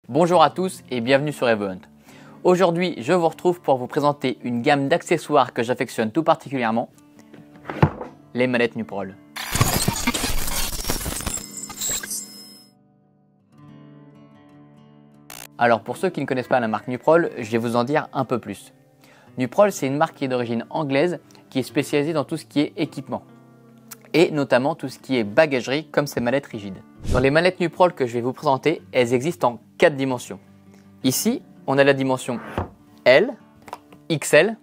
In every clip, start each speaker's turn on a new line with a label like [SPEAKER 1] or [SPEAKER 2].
[SPEAKER 1] Bonjour à tous et bienvenue sur EvoHunt. Aujourd'hui, je vous retrouve pour vous présenter une gamme d'accessoires que j'affectionne tout particulièrement, les manettes Nuprol. Alors pour ceux qui ne connaissent pas la marque Nuprol, je vais vous en dire un peu plus. Nuprol, c'est une marque qui est d'origine anglaise, qui est spécialisée dans tout ce qui est équipement, et notamment tout ce qui est bagagerie comme ces mallettes rigides. Dans les mallettes Nuprol que je vais vous présenter, elles existent en 4 dimensions. Ici, on a la dimension L, XL,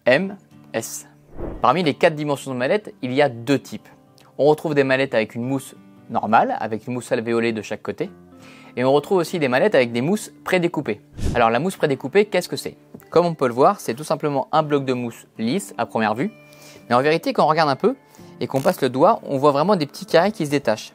[SPEAKER 1] M, S. Parmi les 4 dimensions de mallettes, il y a 2 types. On retrouve des mallettes avec une mousse normale, avec une mousse alvéolée de chaque côté. Et on retrouve aussi des mallettes avec des mousses prédécoupées. Alors la mousse prédécoupée, qu'est-ce que c'est? Comme on peut le voir, c'est tout simplement un bloc de mousse lisse à première vue. Mais en vérité, quand on regarde un peu et qu'on passe le doigt, on voit vraiment des petits carrés qui se détachent.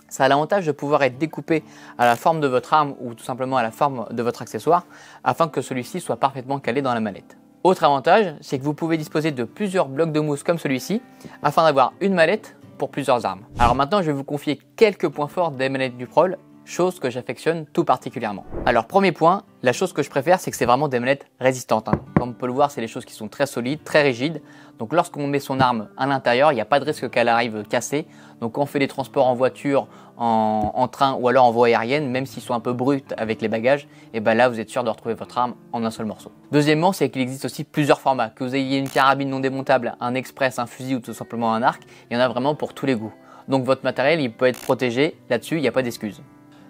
[SPEAKER 1] Ça a l'avantage de pouvoir être découpé à la forme de votre arme ou tout simplement à la forme de votre accessoire afin que celui-ci soit parfaitement calé dans la mallette. Autre avantage, c'est que vous pouvez disposer de plusieurs blocs de mousse comme celui-ci afin d'avoir une mallette pour plusieurs armes. Alors maintenant, je vais vous confier quelques points forts des manettes Nuprol, chose que j'affectionne tout particulièrement. Alors premier point, la chose que je préfère, c'est que c'est vraiment des manettes résistantes. Comme on peut le voir, c'est des choses qui sont très solides, très rigides. Donc lorsqu'on met son arme à l'intérieur, il n'y a pas de risque qu'elle arrive cassée. Donc quand on fait des transports en voiture, en train ou alors en voie aérienne, même s'ils sont un peu bruts avec les bagages, et ben là vous êtes sûr de retrouver votre arme en un seul morceau. Deuxièmement, c'est qu'il existe aussi plusieurs formats. Que vous ayez une carabine non démontable, un express, un fusil ou tout simplement un arc, il y en a vraiment pour tous les goûts. Donc votre matériel, il peut être protégé là-dessus, il n'y a pas d'excuse.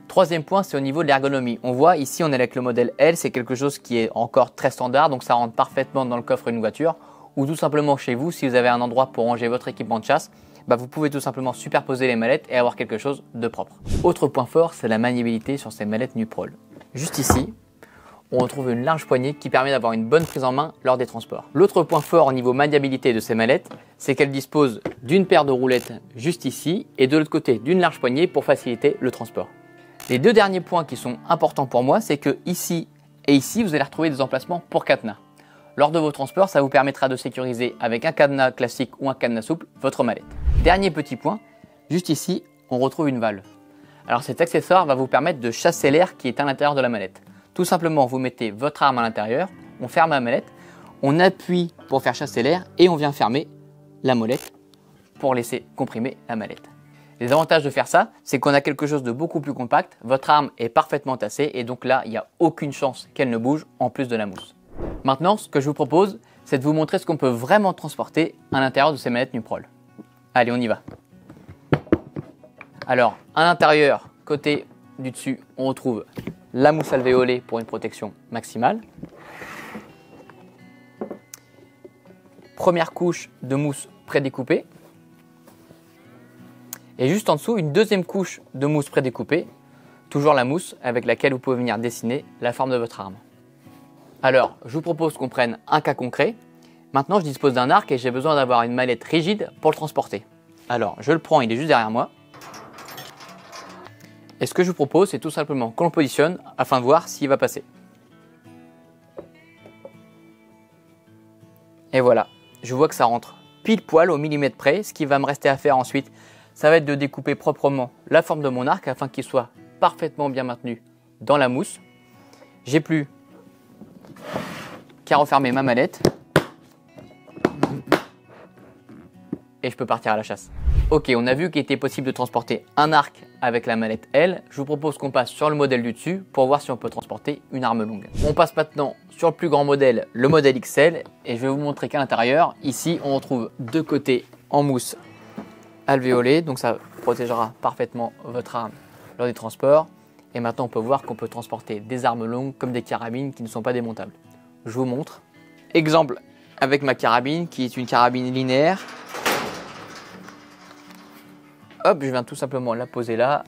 [SPEAKER 1] Troisième point, c'est au niveau de l'ergonomie. On voit ici, on est avec le modèle L, c'est quelque chose qui est encore très standard, donc ça rentre parfaitement dans le coffre d'une voiture, ou tout simplement chez vous, si vous avez un endroit pour ranger votre équipement de chasse, vous pouvez tout simplement superposer les mallettes et avoir quelque chose de propre. Autre point fort, c'est la maniabilité sur ces mallettes Nuprol. Juste ici, on retrouve une large poignée qui permet d'avoir une bonne prise en main lors des transports. L'autre point fort au niveau maniabilité de ces mallettes, c'est qu'elles disposent d'une paire de roulettes juste ici et de l'autre côté d'une large poignée pour faciliter le transport. Les deux derniers points qui sont importants pour moi, c'est que ici et ici, vous allez retrouver des emplacements pour cadenas. Lors de vos transports, ça vous permettra de sécuriser avec un cadenas classique ou un cadenas souple votre mallette. Dernier petit point, juste ici, on retrouve une valve. Alors cet accessoire va vous permettre de chasser l'air qui est à l'intérieur de la mallette. Tout simplement, vous mettez votre arme à l'intérieur, on ferme la mallette, on appuie pour faire chasser l'air et on vient fermer la molette pour laisser comprimer la mallette. Les avantages de faire ça, c'est qu'on a quelque chose de beaucoup plus compact, votre arme est parfaitement tassée et donc là, il n'y a aucune chance qu'elle ne bouge en plus de la mousse. Maintenant, ce que je vous propose, c'est de vous montrer ce qu'on peut vraiment transporter à l'intérieur de ces manettes Nuprol. Allez, on y va. Alors, à l'intérieur, côté du dessus, on retrouve la mousse alvéolée pour une protection maximale. Première couche de mousse prédécoupée. Et juste en dessous, une deuxième couche de mousse prédécoupée, toujours la mousse avec laquelle vous pouvez venir dessiner la forme de votre arme. Alors, je vous propose qu'on prenne un cas concret. Maintenant, je dispose d'un arc et j'ai besoin d'avoir une mallette rigide pour le transporter. Alors, je le prends, il est juste derrière moi. Et ce que je vous propose, c'est tout simplement qu'on le positionne afin de voir s'il va passer. Et voilà, je vois que ça rentre pile poil au millimètre près. Ce qui va me rester à faire ensuite, ça va être de découper proprement la forme de mon arc afin qu'il soit parfaitement bien maintenu dans la mousse. J'ai plus qu'à refermer ma mallette et je peux partir à la chasse. Ok, on a vu qu'il était possible de transporter un arc avec la mallette L. Je vous propose qu'on passe sur le modèle du dessus pour voir si on peut transporter une arme longue. On passe maintenant sur le plus grand modèle, le modèle XL, et je vais vous montrer qu'à l'intérieur, ici, on retrouve deux côtés en mousse alvéolée, donc ça protégera parfaitement votre arme lors des transports. Et maintenant, on peut voir qu'on peut transporter des armes longues comme des carabines qui ne sont pas démontables. Je vous montre. Exemple avec ma carabine qui est une carabine linéaire. Hop, je viens tout simplement la poser là.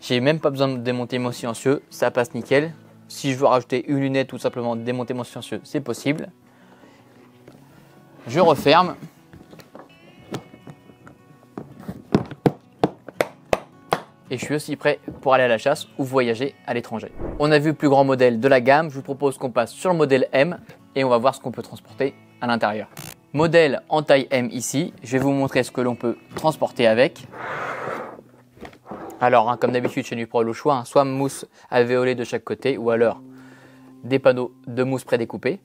[SPEAKER 1] J'ai même pas besoin de démonter mon silencieux, ça passe nickel. Si je veux rajouter une lunette, tout simplement démonter mon silencieux, c'est possible. Je referme. Et je suis aussi prêt pour aller à la chasse ou voyager à l'étranger. On a vu le plus grand modèle de la gamme, je vous propose qu'on passe sur le modèle M et on va voir ce qu'on peut transporter à l'intérieur. Modèle en taille M ici, je vais vous montrer ce que l'on peut transporter avec. Alors, comme d'habitude chez Nuprol, au choix, soit mousse alvéolée de chaque côté ou alors des panneaux de mousse prédécoupés.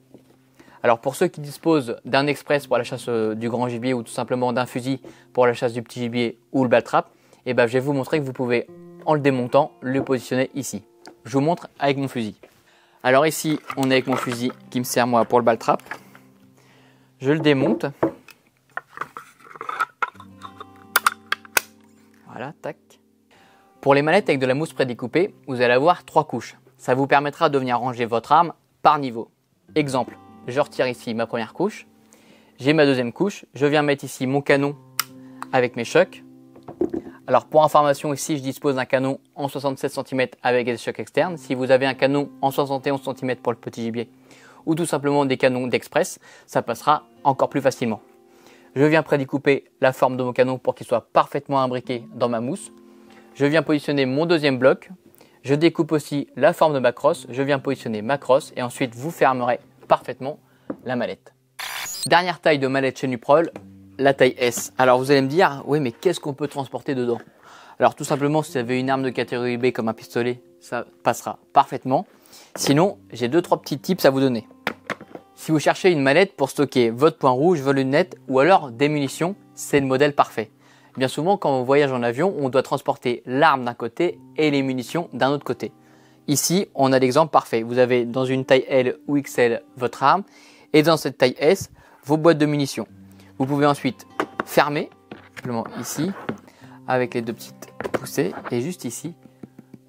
[SPEAKER 1] Alors pour ceux qui disposent d'un express pour la chasse du grand gibier ou tout simplement d'un fusil pour la chasse du petit gibier ou le ball-trap, je vais vous montrer que vous pouvez, en le démontant, le positionner ici. Je vous montre avec mon fusil. Alors ici, on est avec mon fusil qui me sert moi pour le ball-trap. Je le démonte. Voilà, tac. Pour les manettes avec de la mousse prédécoupée, vous allez avoir 3 couches. Ça vous permettra de venir ranger votre arme par niveau. Exemple, je retire ici ma première couche. J'ai ma deuxième couche. Je viens mettre ici mon canon avec mes chocs. Alors pour information, ici je dispose d'un canon en 67 cm avec des chocs externes. Si vous avez un canon en 71 cm pour le petit gibier ou tout simplement des canons d'express, ça passera encore plus facilement. Je viens prédécouper la forme de mon canon pour qu'il soit parfaitement imbriqué dans ma mousse. Je viens positionner mon deuxième bloc. Je découpe aussi la forme de ma crosse. Je viens positionner ma crosse et ensuite vous fermerez parfaitement la mallette. Dernière taille de mallette chez Nuprol, la taille S. Alors vous allez me dire, oui mais qu'est-ce qu'on peut transporter dedans? Alors tout simplement, si vous avez une arme de catégorie B comme un pistolet, ça passera parfaitement. Sinon, j'ai 2-3 petits tips à vous donner. Si vous cherchez une mallette pour stocker votre point rouge, vos lunettes ou alors des munitions, c'est le modèle parfait. Bien souvent, quand on voyage en avion, on doit transporter l'arme d'un côté et les munitions d'un autre côté. Ici, on a l'exemple parfait. Vous avez dans une taille L ou XL votre arme et dans cette taille S, vos boîtes de munitions. Vous pouvez ensuite fermer, simplement ici, avec les 2 petites poussées. Et juste ici,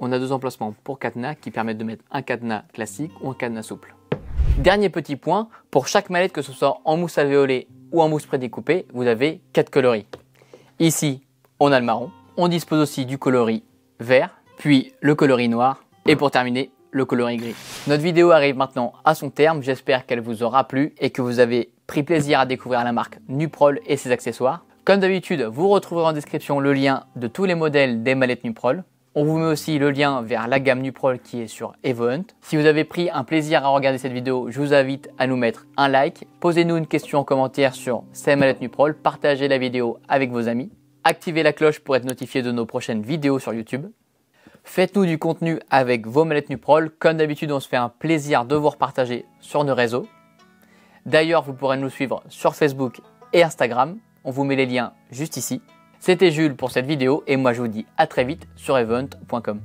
[SPEAKER 1] on a 2 emplacements pour cadenas qui permettent de mettre un cadenas classique ou un cadenas souple. Dernier petit point, pour chaque mallette, que ce soit en mousse alvéolée ou en mousse prédécoupée, vous avez 4 coloris. Ici, on a le marron. On dispose aussi du coloris vert, puis le coloris noir. Et pour terminer, le coloris gris. Notre vidéo arrive maintenant à son terme. J'espère qu'elle vous aura plu et que vous avez pris plaisir à découvrir la marque Nuprol et ses accessoires. Comme d'habitude, vous retrouverez en description le lien de tous les modèles des mallettes Nuprol. On vous met aussi le lien vers la gamme Nuprol qui est sur EvoHunt. Si vous avez pris un plaisir à regarder cette vidéo, je vous invite à nous mettre un like. Posez-nous une question en commentaire sur ces mallettes Nuprol. Partagez la vidéo avec vos amis. Activez la cloche pour être notifié de nos prochaines vidéos sur YouTube. Faites-nous du contenu avec vos mallettes Nuprol. Comme d'habitude, on se fait un plaisir de vous repartager sur nos réseaux. D'ailleurs, vous pourrez nous suivre sur Facebook et Instagram. On vous met les liens juste ici. C'était Jules pour cette vidéo et moi je vous dis à très vite sur evohunt.com.